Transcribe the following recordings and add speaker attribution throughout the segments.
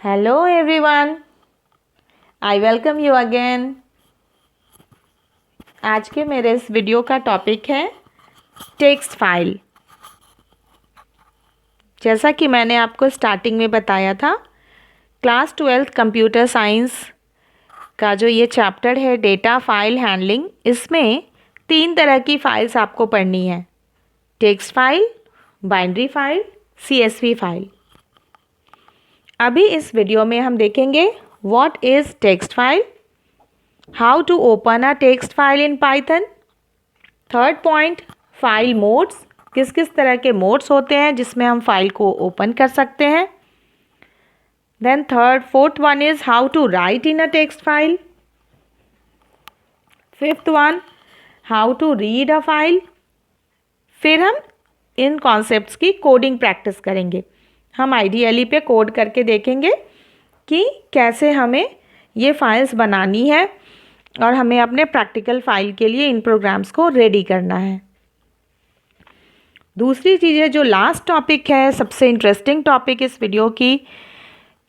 Speaker 1: Hello everyone, I welcome you again। आज के मेरे इस वीडियो का टॉपिक है टेक्स्ट फाइल। जैसा कि मैंने आपको स्टार्टिंग में बताया था, क्लास 12 कंप्यूटर साइंस का जो ये चैप्टर है डेटा फाइल हैंडलिंग, इसमें 3 तरह की फाइल्स आपको पढ़नी है। Text file, binary file, CSV file. अभी इस वीडियो में हम देखेंगे what is text file, how to open a text file in Python. Third point, file modes, किस किस तरह के मोड्स होते हैं जिसमें हम फाइल को ओपन कर सकते हैं। Then fourth one is how to write in a text file. Fifth one, how to read a file. फिर हम इन कॉन्सेप्ट्स की कोडिंग प्रैक्टिस करेंगे। हम IDLE पे कोड करके देखेंगे कि कैसे हमें ये फाइल्स बनानी है और हमें अपने प्रैक्टिकल फाइल के लिए इन प्रोग्राम्स को रेडी करना है। दूसरी चीज़ है, जो लास्ट टॉपिक है, सबसे इंटरेस्टिंग टॉपिक इस वीडियो की,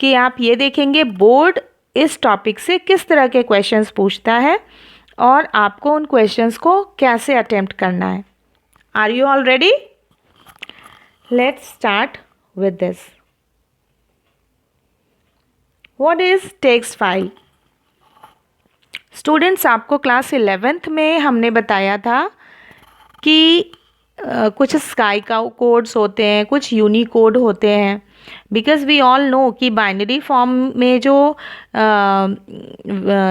Speaker 1: कि आप ये देखेंगे बोर्ड इस टॉपिक से किस तरह के क्वेश्चंस पूछता है और आपको उन क्वेश्चंस को कैसे अटेम्प्ट करना है। Are you all ready? Let's start with this. What is text file? Students, आपको क्लास 11th में हमने बताया था कि कुछ स्काई का कोड्स होते हैं, कुछ यूनिकोड होते हैं। बिकॉज वी ऑल नो कि बाइनरी फॉर्म में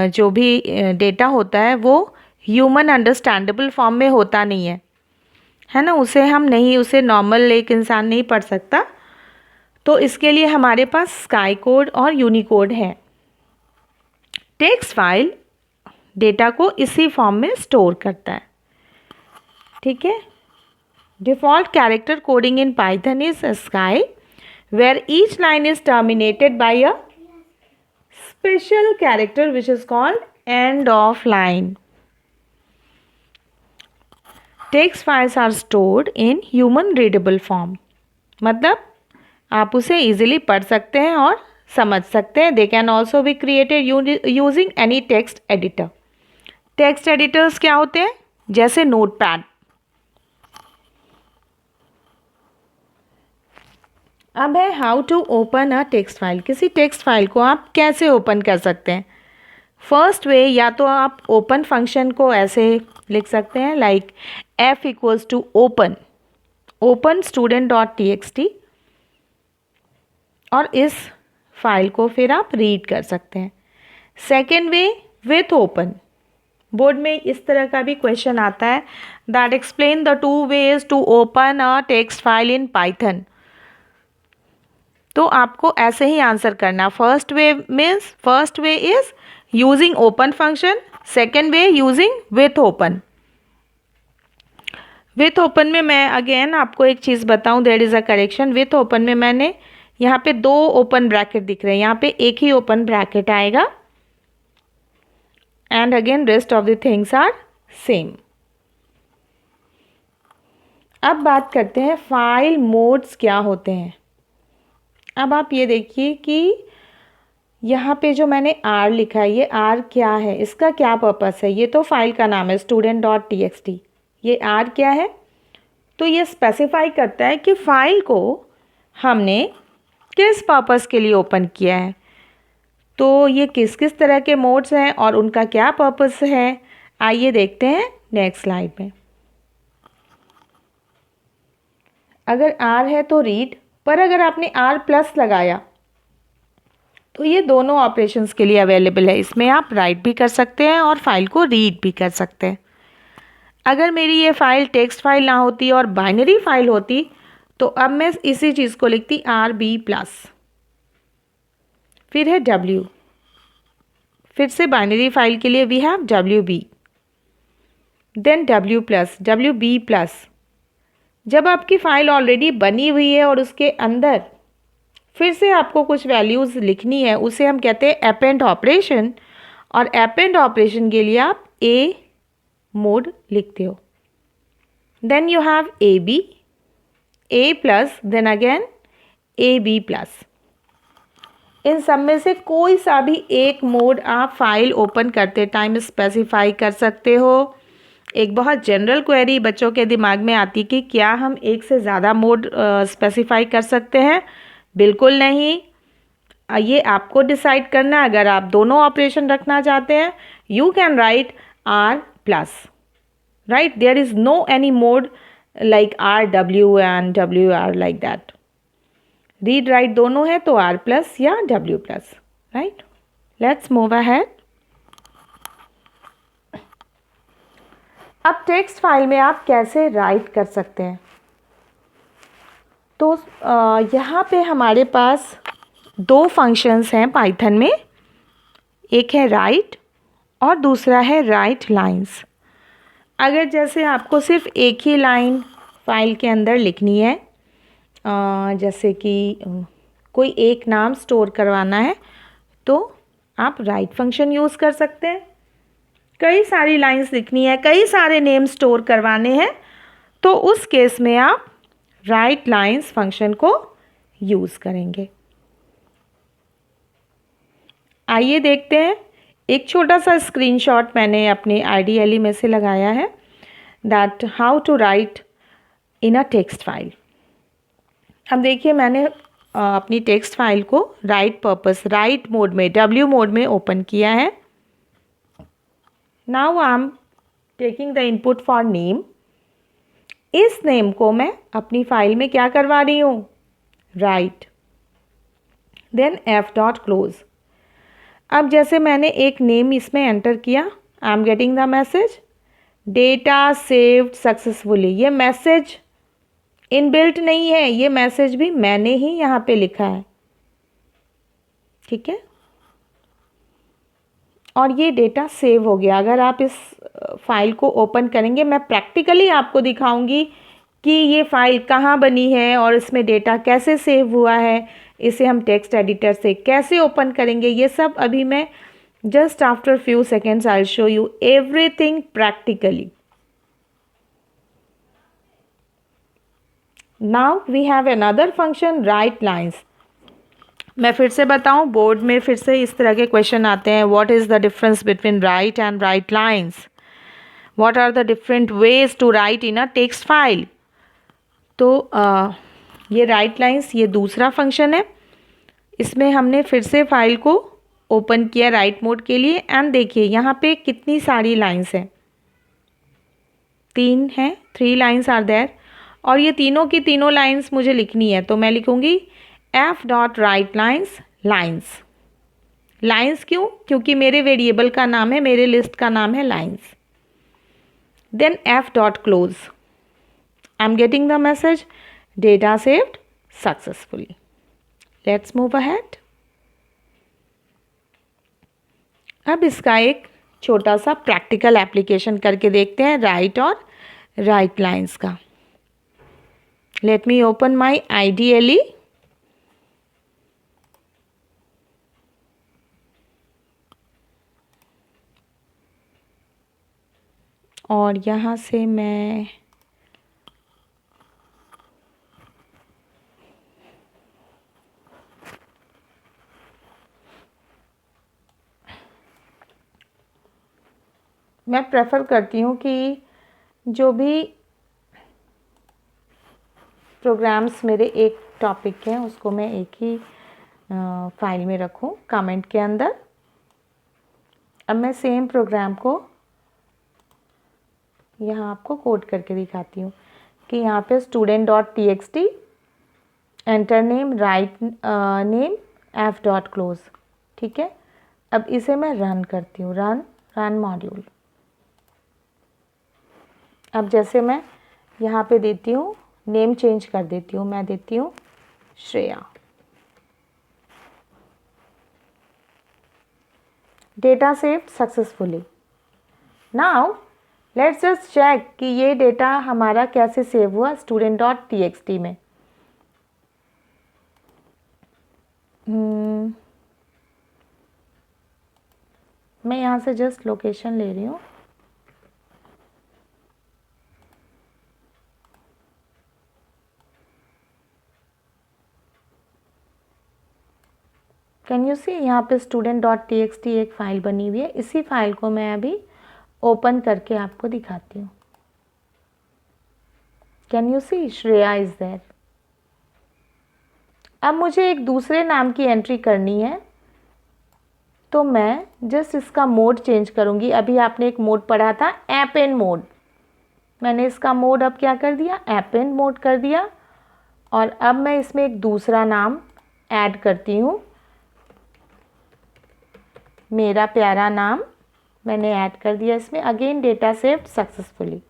Speaker 1: जो भी डेटा होता है वो ह्यूमन अंडरस्टैंडेबल फॉर्म में होता नहीं है ना। उसे नॉर्मल एक इंसान नहीं पढ़ सकता। तो इसके लिए हमारे पास स्काई कोड और यूनिकोड है। टेक्स्ट फाइल डेटा को इसी फॉर्म में स्टोर करता है, ठीक है। Default character coding in Python is Sky, where each line is terminated by a special character which is called end of line. Text files are stored in human readable form. मतलब आप उसे easily पढ़ सकते हैं और समझ सकते हैं। They can also be created using any text editor. Text editors क्या होते हैं? जैसे नोटपैड। अब है how to open a text file. किसी टेक्स्ट फाइल को आप कैसे ओपन कर सकते हैं? फर्स्ट वे, या तो आप ओपन फंक्शन को ऐसे लिख सकते हैं like F equals to open student.txt, और इस फाइल को फिर आप रीड कर सकते हैं। Second way, with open. Board में इस तरह का भी क्वेश्चन आता है that explain the 2 ways to open a text file in Python. तो आपको ऐसे ही आंसर करना। First way is using open function, second way using with open. With open में मैं अगेन आपको एक चीज़ बताऊं, there is a correction. With open में मैंने यहाँ पे 2 ओपन ब्रैकेट दिख रहे हैं, यहाँ पे एक ही ओपन ब्रैकेट आएगा and again rest of the things are same. अब बात करते हैं फाइल मोड्स क्या होते हैं। अब आप ये देखिए कि यहाँ पे जो मैंने R लिखा है, ये R क्या है, इसका क्या पर्पस है? ये तो फाइल का नाम है student.txt। ये R क्या है? तो ये स्पेसिफाई करता है कि फाइल को हमने किस पर्पस के लिए ओपन किया है। तो ये किस किस तरह के मोड्स हैं और उनका क्या पर्पस है, आइए देखते हैं नेक्स्ट स्लाइड में। अगर R है तो रीड, पर अगर आपने R+ लगाया तो ये दोनों ऑपरेशंस के लिए अवेलेबल है। इसमें आप राइट भी कर सकते हैं और फाइल को रीड भी कर सकते हैं। अगर मेरी ये फाइल टेक्स्ट फाइल ना होती और बाइनरी फाइल होती तो अब मैं इसी चीज़ को लिखती RB+। फिर है W, फिर से बाइनरी फाइल के लिए we have WB, then W+, WB+। जब आपकी फाइल ऑलरेडी बनी हुई है और उसके अंदर फिर से आपको कुछ वैल्यूज़ लिखनी है, उसे हम कहते हैं अपेंड ऑपरेशन, और अपेंड ऑपरेशन के लिए आप A मोड लिखते हो। Then you have AB, A+, then again AB+। इन सब में से कोई सा भी एक मोड आप फाइल ओपन करते टाइम स्पेसिफाई कर सकते हो। एक बहुत जनरल क्वेरी बच्चों के दिमाग में आती कि क्या हम एक से ज़्यादा मोड स्पेसिफाई कर सकते हैं? बिल्कुल नहीं। ये आपको डिसाइड करना है। अगर आप दोनों ऑपरेशन रखना चाहते हैं, you can write R plus, right, there is no any mode like R W and W R like that. Read write दोनों है तो आर प्लस या W plus, right. Let's move ahead. अब टेक्स्ट फाइल में आप कैसे right कर सकते हैं? तो यहाँ पे हमारे पास दो फंक्शंस हैं पाइथन में। एक है राइट और दूसरा है राइट लाइंस। अगर जैसे आपको सिर्फ एक ही लाइन फाइल के अंदर लिखनी है, जैसे कि कोई एक नाम स्टोर करवाना है, तो आप राइट फंक्शन यूज़ कर सकते हैं। कई सारी लाइंस लिखनी है, कई सारे नेम स्टोर करवाने हैं, तो उस केस में आप राइट लाइंस फंक्शन को यूज़ करेंगे। आइए देखते हैं। एक छोटा सा स्क्रीनशॉट मैंने अपने IDLE में से लगाया है, that how to write in a text file. अब देखिए, मैंने अपनी टेक्स्ट फाइल को राइट पर्पस, राइट मोड में, W मोड में ओपन किया है। Now I am taking the input for name. इस नेम को मैं अपनी फाइल में क्या करवा रही हूँ? राइट। Then f.close। अब जैसे मैंने एक नेम इसमें एंटर किया, I am getting the message data saved successfully. ये मैसेज इनबिल्ट नहीं है, ये मैसेज भी मैंने ही यहाँ पे लिखा है, ठीक है। और ये डेटा सेव हो गया। अगर आप इस फाइल को ओपन करेंगे, मैं प्रैक्टिकली आपको दिखाऊंगी कि ये फाइल कहाँ बनी है और इसमें डेटा कैसे सेव हुआ है, इसे हम टेक्स्ट एडिटर से कैसे ओपन करेंगे, ये सब अभी मैं just after few seconds I will show you everything practically. Now we have another function write lines. मैं फिर से बताऊं, बोर्ड में फिर से इस तरह के क्वेश्चन आते हैं, what is the difference between write and write lines, what are the different ways to write in a text file. तो ये राइट लाइन्स, ये दूसरा फंक्शन है। इसमें हमने फिर से फाइल को ओपन किया राइट मोड के लिए, एंड देखिए यहाँ पे कितनी सारी लाइन्स हैं, 3 हैं, 3 लाइन्स आर देयर। और ये तीनों की तीनों लाइन्स मुझे लिखनी है, तो मैं लिखूँगी f.write लाइन्स, लाइन्स। लाइन्स क्यों? क्योंकि मेरे वेरिएबल का नाम है, मेरे लिस्ट का नाम है lines. Then f.close, I am getting the message data saved successfully. Let's move ahead. अब इसका एक छोटा सा प्रैक्टिकल एप्लीकेशन करके देखते हैं राइट और राइट लाइन्स का। Let me open my IDLE। और यहाँ से मैं प्रेफर करती हूँ कि जो भी प्रोग्राम्स मेरे एक टॉपिक के हैं उसको मैं एक ही फाइल में रखूँ कमेंट के अंदर। अब मैं सेम प्रोग्राम को यहाँ आपको कोड करके दिखाती हूँ कि यहाँ पे student.txt, enter name, write name, f.close, ठीक है। अब इसे मैं रन करती हूँ, रन मॉड्यूल। अब जैसे मैं यहाँ पे देती हूँ, नेम चेंज कर देती हूँ, मैं देती हूँ Shreya. Data saved successfully. Now let's just check कि ये डेटा हमारा कैसे सेव हुआ student.txt में। मैं यहाँ से जस्ट लोकेशन ले रही हूँ। कैन यू सी यहाँ पे student.txt एक फ़ाइल बनी हुई है। इसी फाइल को मैं अभी ओपन करके आपको दिखाती हूँ। Can you see Shreya is there. अब मुझे एक दूसरे नाम की एंट्री करनी है, तो मैं जस्ट इसका मोड चेंज करूँगी। अभी आपने एक मोड पढ़ा था append मोड, मैंने इसका मोड अब क्या कर दिया, append मोड कर दिया। और अब मैं इसमें एक दूसरा नाम ऐड करती हूँ, मेरा प्यारा नाम मैंने ऐड कर दिया इसमें। Again data saved successfully.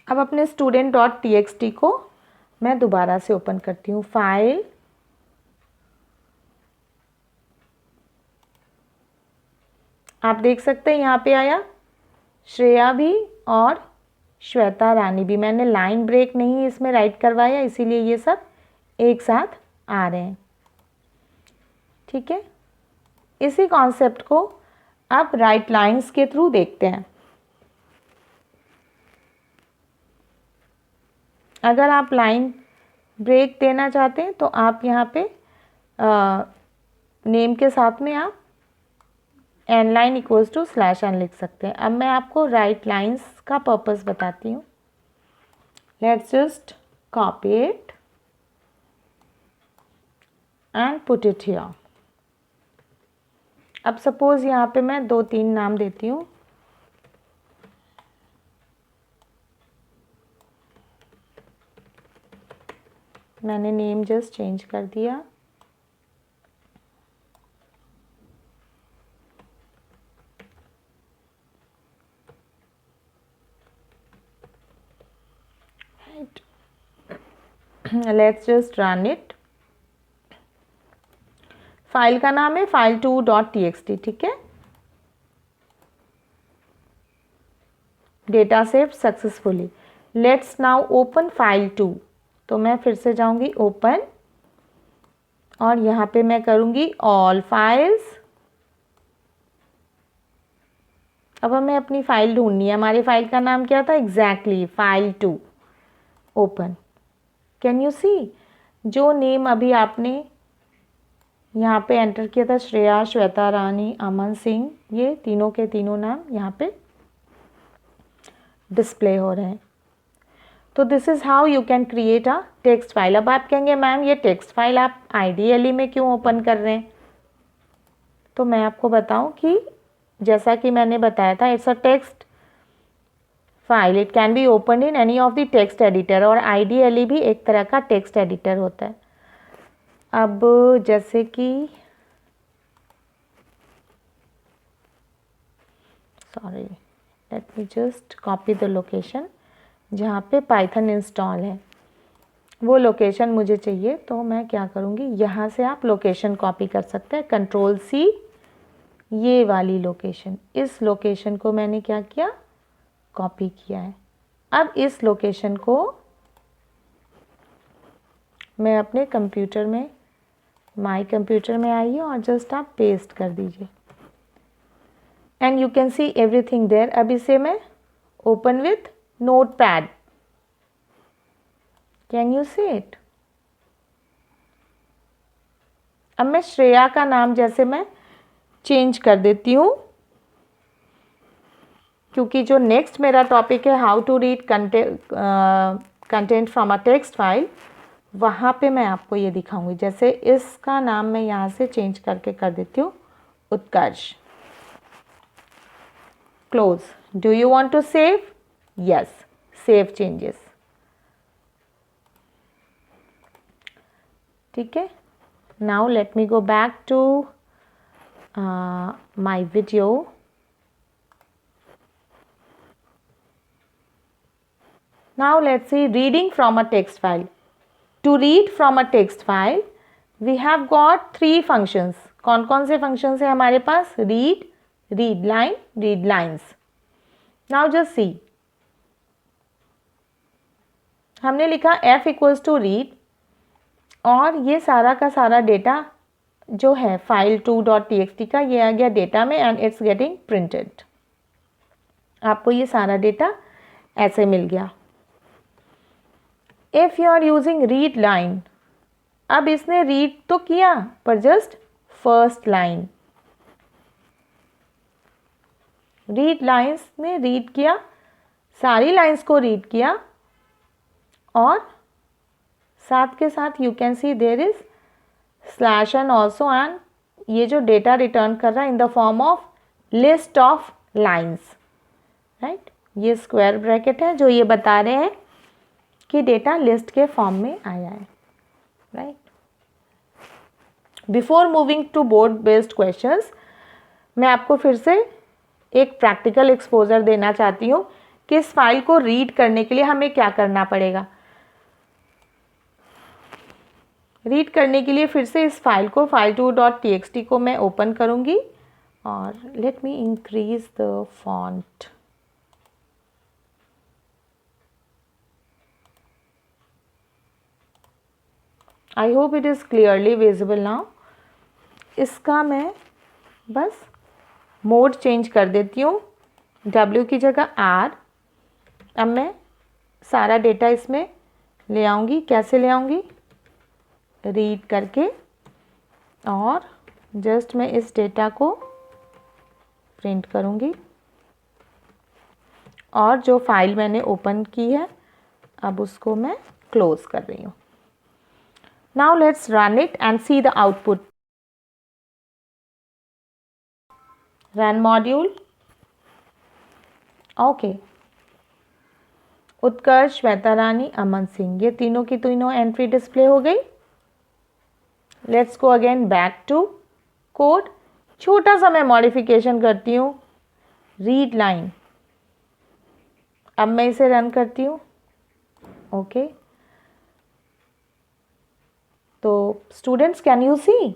Speaker 1: अब अपने student.txt को मैं दोबारा से ओपन करती हूँ। फाइल, आप देख सकते हैं यहाँ पे आया श्रेया भी और श्वेता रानी भी। मैंने लाइन ब्रेक नहीं इसमें राइट करवाया, इसीलिए ये सब एक साथ आ रहे हैं। ठीक है, इसी कॉन्सेप्ट को अब राइट लाइंस के थ्रू देखते हैं। अगर आप लाइन ब्रेक देना चाहते हैं तो आप यहाँ पे नेम के साथ में आप nline इक्वल्स टू /n लिख सकते हैं। अब मैं आपको राइट लाइंस का पर्पस बताती हूँ। Let's just copy it and put it here. अब सपोज यहाँ पे मैं 2-3 नाम देती हूँ। मैंने नेम जस्ट चेंज कर दिया। Let's just run it. File का नाम है file2.txt। ठीक है, data saved successfully. Let's now open file2। तो मैं फिर से जाऊंगी ओपन और यहाँ पे मैं करूंगी ऑल फाइल्स। अब हमें अपनी फाइल ढूंढनी है। हमारी फाइल का नाम क्या था, exactly file2। Open. Can you see जो नेम अभी आपने यहाँ पे एंटर किया था, श्रेया, श्वेता रानी, अमन सिंह, ये तीनों के तीनों नाम यहाँ पे डिस्प्ले हो रहे हैं। तो this is how you can create a text file. अब आप कहेंगे मैम ये टेक्स्ट फाइल आप IDLE में क्यों ओपन कर रहे हैं, तो मैं आपको बताऊं कि जैसा कि मैंने बताया था, it's a text file, it can be open in any of the text editor. और IDLE भी एक तरह का टेक्स्ट एडिटर होता है। अब जैसे कि sorry, let me just copy the location जहाँ पे पाइथन इंस्टॉल है, वो लोकेशन मुझे चाहिए। तो मैं क्या करूँगी, यहाँ से आप लोकेशन कॉपी कर सकते हैं, Ctrl+C, ये वाली लोकेशन, इस लोकेशन को मैंने क्या किया, कॉपी किया है। अब इस लोकेशन को मैं अपने कंप्यूटर में, माई कंप्यूटर में आइए और जस्ट आप पेस्ट कर दीजिए and you can see everything there. अब इसे मैं open with notepad. Can you see it. अब मैं श्रेया का नाम जैसे मैं चेंज कर देती हूँ, क्योंकि जो नेक्स्ट मेरा टॉपिक है how to read content from a text file, वहाँ पे मैं आपको ये दिखाऊंगी। जैसे इसका नाम मैं यहाँ से चेंज करके कर देती हूँ Utkarsh. Close. Do you want to save? Yes, save changes. ठीक है, now let me go back to my video. Now let's see reading from a text file. To read from a text file, we have got 3 functions. कौन कौन से functions है हमारे पास? Read, read line, read lines. Now just see. हमने लिखा f equals to read और ये सारा का सारा डेटा जो है file2.txt का, ये आ गया डेटा में and it's getting printed. आपको ये सारा डेटा ऐसे मिल गया। If you are using read line, अब इसने रीड तो किया पर just first line, read lines ने रीड किया, सारी लाइन्स को रीड किया और साथ के साथ you can see there is slash and also, and ये जो डेटा रिटर्न कर रहा है in the form of list of lines, right. ये स्क्वायर ब्रैकेट है जो ये बता रहे हैं कि डेटा लिस्ट के फॉर्म में आया है, right. Before moving to board based questions, मैं आपको फिर से एक प्रैक्टिकल एक्सपोजर देना चाहती हूँ कि इस फाइल को रीड करने के लिए हमें क्या करना पड़ेगा। रीड करने के लिए फिर से इस फाइल को file2.txt को मैं ओपन करूँगी और let me increase the font. I hope it is clearly visible now. इसका मैं बस मोड चेंज कर देती हूँ, W की जगह R। अब मैं सारा डेटा इसमें ले आऊँगी। कैसे ले आऊँगी? रीड करके, और जस्ट मैं इस डेटा को प्रिंट करूँगी और जो फाइल मैंने ओपन की है अब उसको मैं क्लोज कर रही हूँ। Now let's run it and see the output. Run module, okay. Utkarsh, Shweta Rani, Aman Singh, ये तीनों की तीनों एंट्री डिस्प्ले हो गई। Let's go again back to code. छोटा सा मैं मॉडिफिकेशन करती हूँ, रीड लाइन। अब मैं इसे रन करती हूँ, ओके। तो स्टूडेंट्स कैन यू सी,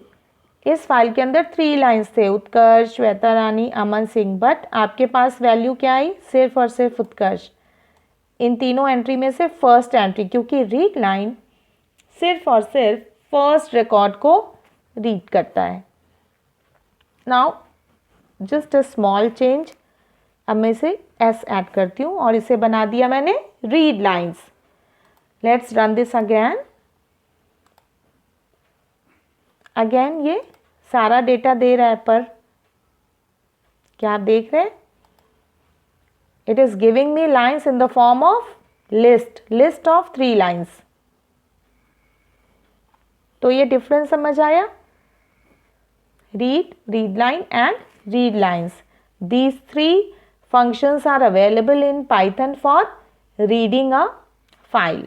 Speaker 1: इस फाइल के अंदर 3 लाइन्स थे, उत्कर्ष, श्वेता रानी, अमन सिंह, बट आपके पास वैल्यू क्या आई? सिर्फ और सिर्फ उत्कर्ष। इन तीनों एंट्री में से फर्स्ट एंट्री, क्योंकि रीड लाइन सिर्फ और सिर्फ फर्स्ट रिकॉर्ड को रीड करता है। Now just a small change, अब मैं इसे एस ऐड करती हूँ और इसे बना दिया मैंने read lines. Let's run this again. Again ये सारा डेटा दे रहा है, पर क्या आप देख रहे हैं? It is giving me lines in the form of list of 3 lines. तो ये डिफरेंस समझ आया? Read line and read lines, these 3 functions are available in Python for reading a file.